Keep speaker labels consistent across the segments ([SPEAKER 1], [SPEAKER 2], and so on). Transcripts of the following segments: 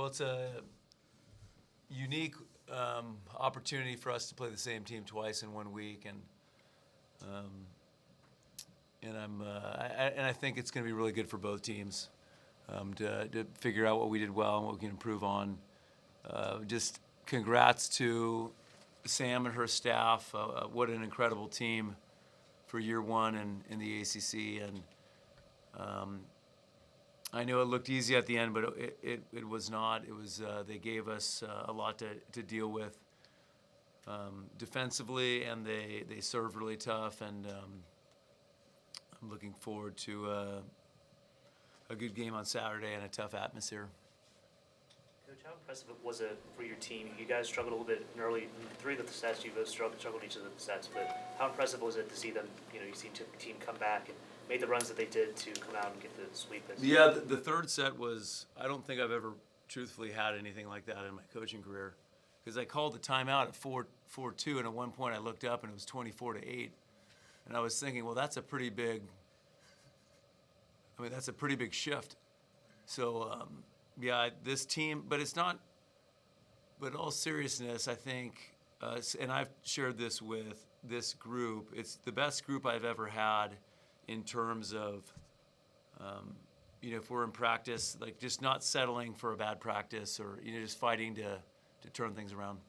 [SPEAKER 1] it's a unique opportunity for us to play the same team twice in 1 week, and I think it's going to be really good for both teams to figure out what we did well and what we can improve on. Just congrats to Sam and her staff. What an incredible team for year one in the ACC, and I know it looked easy at the end, but it was not. It was they gave us a lot to deal with defensively, and they served really tough, and I'm looking forward to a good game on Saturday and a tough atmosphere.
[SPEAKER 2] Coach, how impressive was it for your team? You guys struggled a little bit in early, in 3 of the sets. You both struggled each of the sets, but how impressive was it to see them? You see the team come back and made the runs that they did to come out and get the sweep.
[SPEAKER 1] Yeah, the third set was. I don't think I've ever truthfully had anything like that in my coaching career, because I called the timeout at 4-2, and at one point I looked up and it was 24-8, and I was thinking, well, that's a pretty big. That's a pretty big shift. So. Yeah, this team, but it's not, but in all seriousness, I think, and I've shared this with this group, it's the best group I've ever had in terms of, if we're in practice, like just not settling for a bad practice or, just fighting to turn things around.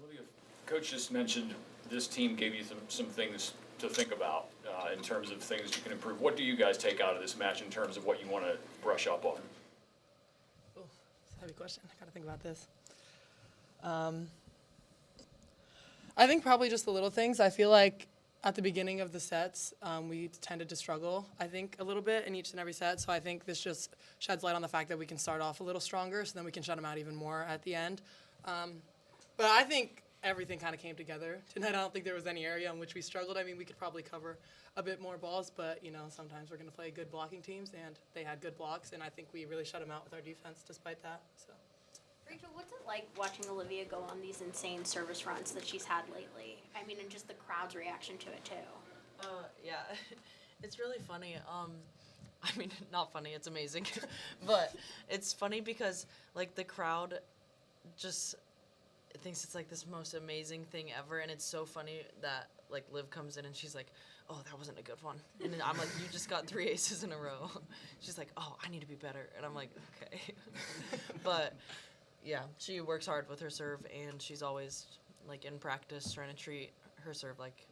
[SPEAKER 3] Olivia, Coach just mentioned this team gave you some things to think about in terms of things you can improve. What do you guys take out of this match in terms of what you want to brush up on?
[SPEAKER 4] Heavy question. I gotta think about this. I think probably just the little things. I feel like at the beginning of the sets, we tended to struggle, I think, a little bit in each and every set. So I think this just sheds light on the fact that we can start off a little stronger, so then we can shut them out even more at the end. But I think everything kind of came together tonight. I don't think there was any area in which we struggled. We could probably cover a bit more balls, but sometimes we're going to play good blocking teams, and they had good blocks, and I think we really shut them out with our defense despite that. So,
[SPEAKER 5] Rachel, what's it like watching Olivia go on these insane service runs that she's had lately? And just the crowd's reaction to it too.
[SPEAKER 6] Yeah, it's really funny. Not funny, it's amazing, but it's funny because the crowd just thinks it's this most amazing thing ever, and it's so funny that Liv comes in and she's like, oh, that wasn't a good one, and then I'm like, you just got 3 aces in a row. She's like, oh, I need to be better, and I'm like, okay. But yeah, she works hard with her serve, and she's always in practice trying to treat her serve like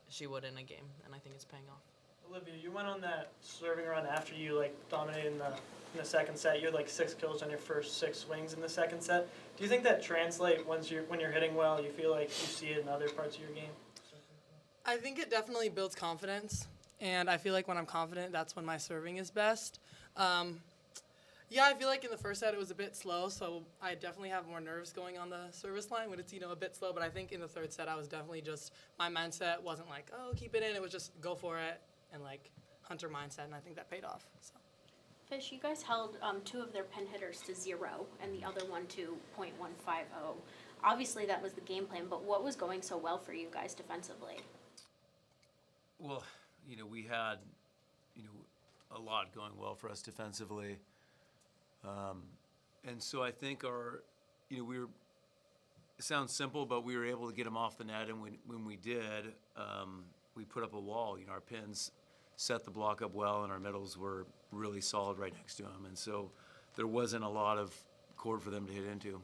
[SPEAKER 6] she would in a game, and I think it's paying off.
[SPEAKER 7] Olivia, you went on that serving run after you dominated in the second set. You had 6 kills on your first 6 swings in the second set. Do you think that translates when you're hitting well? You feel like you see it in other parts of your game?
[SPEAKER 4] I think it definitely builds confidence, and I feel like when I'm confident, that's when my serving is best. Yeah, I feel like in the first set it was a bit slow, so I definitely have more nerves going on the service line when it's a bit slow. But I think in the third set I was definitely just, my mindset wasn't oh, keep it in. It was just go for it and hunter mindset, and I think that paid off. So.
[SPEAKER 5] Fish, you guys held 2 of their pin hitters to 0 and the other one to .150. Obviously that was the game plan, but what was going so well for you guys defensively?
[SPEAKER 1] Well, we had, a lot going well for us defensively. And so I think we were, it sounds simple, but we were able to get them off the net, and when we did, we put up a wall. Our pins set the block up well, and our middles were really solid right next to them, and so there wasn't a lot of court for them to hit into.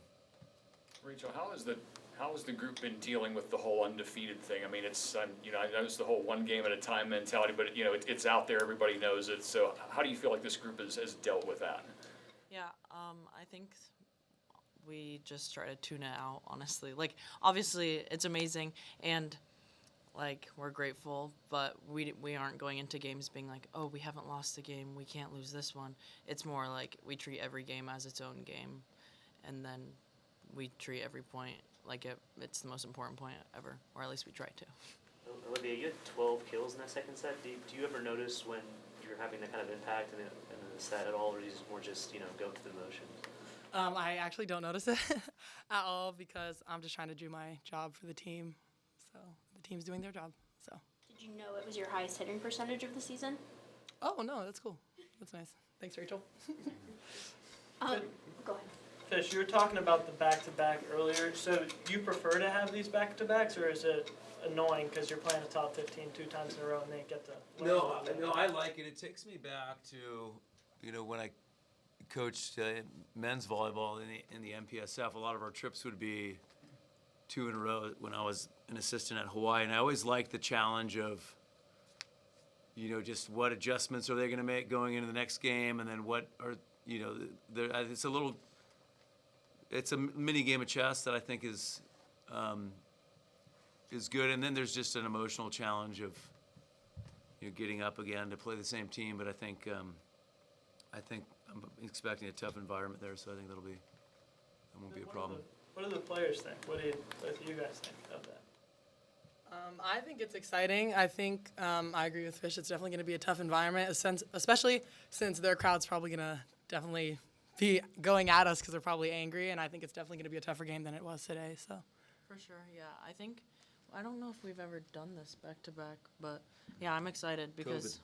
[SPEAKER 3] Rachel, how has the group been dealing with the whole undefeated thing? It's I know it's the whole one game at a time mentality, but it's out there, everybody knows it. So how do you feel like this group has dealt with that?
[SPEAKER 6] Yeah, I think we just try to tune it out, honestly. Obviously, it's amazing, and we're grateful, but we aren't going into games being oh, we haven't lost a game, we can't lose this one. It's more we treat every game as its own game, and then we treat every point it's the most important point ever, or at least we try to.
[SPEAKER 2] Olivia, you had 12 kills in that second set. Do you ever notice when you're having that kind of impact in the set at all, or is it more just go through the motions?
[SPEAKER 4] I actually don't notice it at all because I'm just trying to do my job for the team. So the team's doing their job. So.
[SPEAKER 5] Did you know it was your highest hitting percentage of the season?
[SPEAKER 4] Oh, no, that's cool. That's nice. Thanks, Rachel.
[SPEAKER 5] Go ahead.
[SPEAKER 7] Fish, you were talking about the back-to-back earlier. So you prefer to have these back-to-backs, or is it annoying because you're playing a top 15 2 times in a row and they get to?
[SPEAKER 1] No, I like it. It takes me back to, when I coached men's volleyball in the MPSF. A lot of our trips would be 2 in a row when I was an assistant at Hawaii, and I always liked the challenge of, just what adjustments are they going to make going into the next game, and then what are, it's a mini game of chess that I think is good, and then there's just an emotional challenge of, getting up again to play the same team. But I think I'm expecting a tough environment there, so I think that won't be a problem.
[SPEAKER 7] What do the players think? What do you guys think of that?
[SPEAKER 4] I think it's exciting. I think I agree with Fish. It's definitely going to be a tough environment, especially since their crowd's probably going to definitely be going at us because they're probably angry, and I think it's definitely going to be a tougher game than it was today. So,
[SPEAKER 6] For sure, yeah. I don't know if we've ever done this back to back, but yeah, I'm excited because.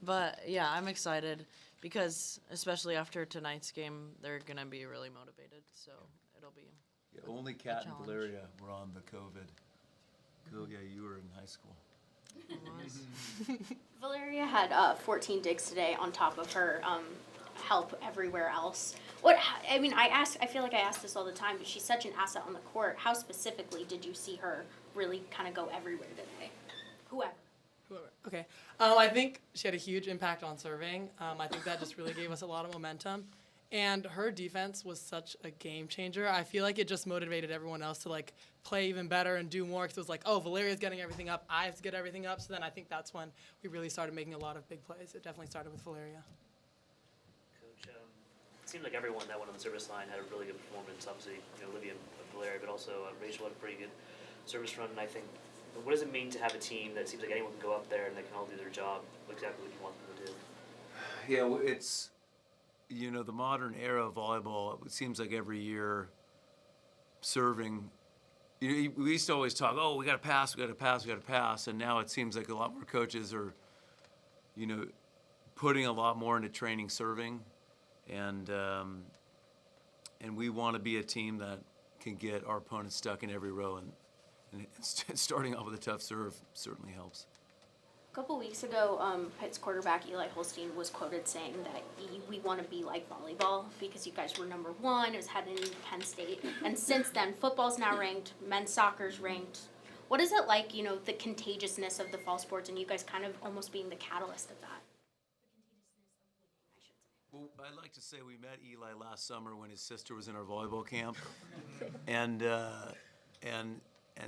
[SPEAKER 6] But yeah, I'm excited because especially after tonight's game, they're gonna be really motivated. So it'll be.
[SPEAKER 1] Yeah, only Kat and
[SPEAKER 6] challenge.
[SPEAKER 1] Valeria were on the COVID. Yeah, you were in high school.
[SPEAKER 5] Valeria had 14 digs today on top of her help everywhere else. I feel like I ask this all the time, but she's such an asset on the court. How specifically did you see her really kind of go everywhere today? Whoever.
[SPEAKER 4] Okay. I think she had a huge impact on serving. I think that just really gave us a lot of momentum. And her defense was such a game changer. I feel like it just motivated everyone else to play even better and do more. Because it was like, oh, Valeria's getting everything up. I have to get everything up. So then I think that's when we really started making a lot of big plays. It definitely started with Valeria.
[SPEAKER 2] Coach, it seemed like everyone that went on the service line had a really good performance. Obviously, Olivia and Valeria, but also Rachel had a pretty good service run. And I think, what does it mean to have a team that seems like anyone can go up there and they can all do their job exactly what you want them to do?
[SPEAKER 1] Yeah, well, it's, the modern era of volleyball, it seems like every year serving, we used to always talk, oh, we got to pass, and now it seems like a lot more coaches are, putting a lot more into training serving, and we want to be a team that can get our opponents stuck in every row, and starting off with a tough serve certainly helps.
[SPEAKER 5] A couple weeks ago, Pitt's quarterback Eli Holstein was quoted saying that we want to be like volleyball because you guys were number one. It was heading into Penn State, and since then, football's now ranked, men's soccer's ranked. What is it like, the contagiousness of the fall sports, and you guys kind of almost being the catalyst of that?
[SPEAKER 1] Well, I'd like to say we met Eli last summer when his sister was in our volleyball camp, and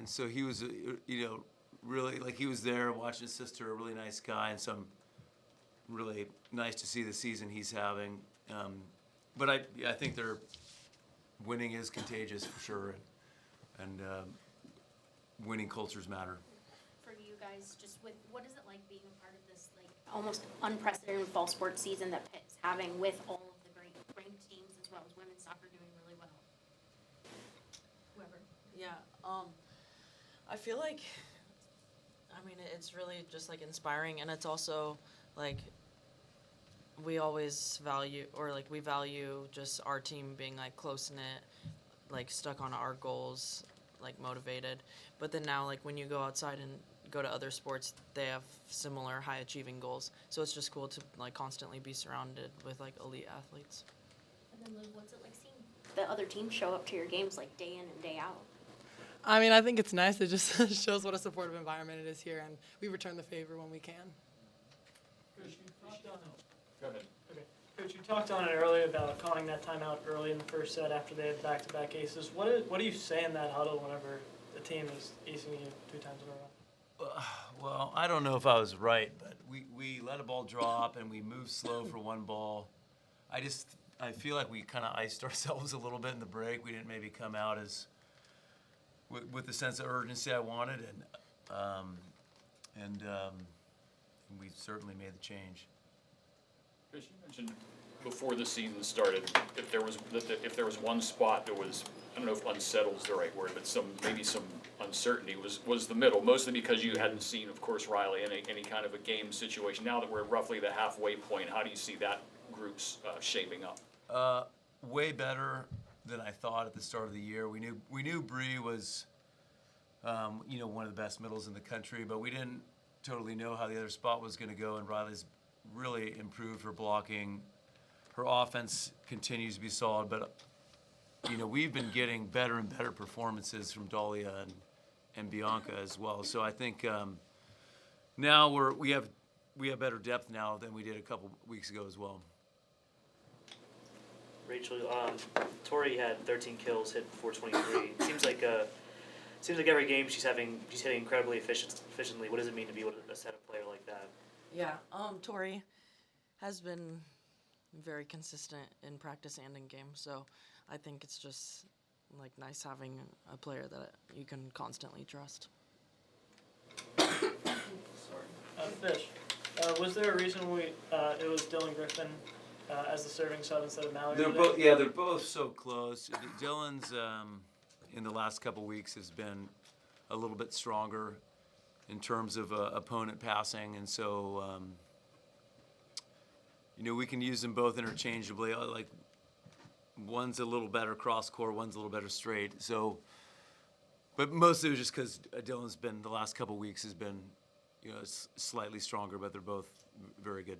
[SPEAKER 1] so he was, really, he was there watching his sister, a really nice guy, and so I'm really nice to see the season he's having. But I think their winning is contagious for sure, and winning cultures matter.
[SPEAKER 5] For you guys, just what is it like being a part of this almost unprecedented fall sports season that Pitt is having with all of the great ranked teams as well as women's soccer doing really well? Whoever.
[SPEAKER 6] Yeah. I feel like. It's really just inspiring, and it's also we always value we value just our team being close knit, stuck on our goals, motivated. But then now when you go outside and go to other sports, they have similar high achieving goals. So it's just cool to constantly be surrounded with elite athletes.
[SPEAKER 5] And then Liv, what's it like seeing the other teams show up to your games day in and day out?
[SPEAKER 4] I think it's nice. It just shows what a supportive environment it is here, and we return the favor when we can.
[SPEAKER 3] Go ahead.
[SPEAKER 7] Okay. Coach, you talked on it earlier about calling that timeout early in the first set after they had back-to-back aces. What do you say in that huddle whenever the team is acing you 2 times in a row?
[SPEAKER 1] Well, I don't know if I was right, but we let a ball drop and we moved slow for one ball. I feel like we kind of iced ourselves a little bit in the break. We didn't maybe come out as with the sense of urgency I wanted, and we certainly made the change.
[SPEAKER 3] Chris, you mentioned before the season started, if there was one spot that was, I don't know if unsettled is the right word, but maybe some uncertainty was the middle, mostly because you hadn't seen, of course, Riley in any kind of a game situation. Now that we're roughly the halfway point, how do you see that groups shaping up?
[SPEAKER 1] Way better than I thought at the start of the year. We knew Bree was, one of the best middles in the country, but we didn't totally know how the other spot was going to go. And Riley's really improved her blocking. Her offense continues to be solid, but we've been getting better and better performances from Dahlia and Bianca as well. So I think now we have better depth now than we did a couple weeks ago as well.
[SPEAKER 2] Rachel, Tori had 13 kills, hit 423. Seems like every game she's hitting incredibly efficiently. What does it mean to be a set up player like that?
[SPEAKER 6] Yeah, Tori has been very consistent in practice and in game, so I think it's just like nice having a player that you can constantly trust.
[SPEAKER 7] Fish, was there a reason it was Dylan Griffin as the serving sub instead of Mallory?
[SPEAKER 1] They're both so close. Dylan's in the last couple weeks has been a little bit stronger in terms of opponent passing, and so we can use them both interchangeably. Like one's a little better cross court, one's a little better straight. So, but mostly it was just because Dylan's been the last couple weeks has been slightly stronger, but they're both very good.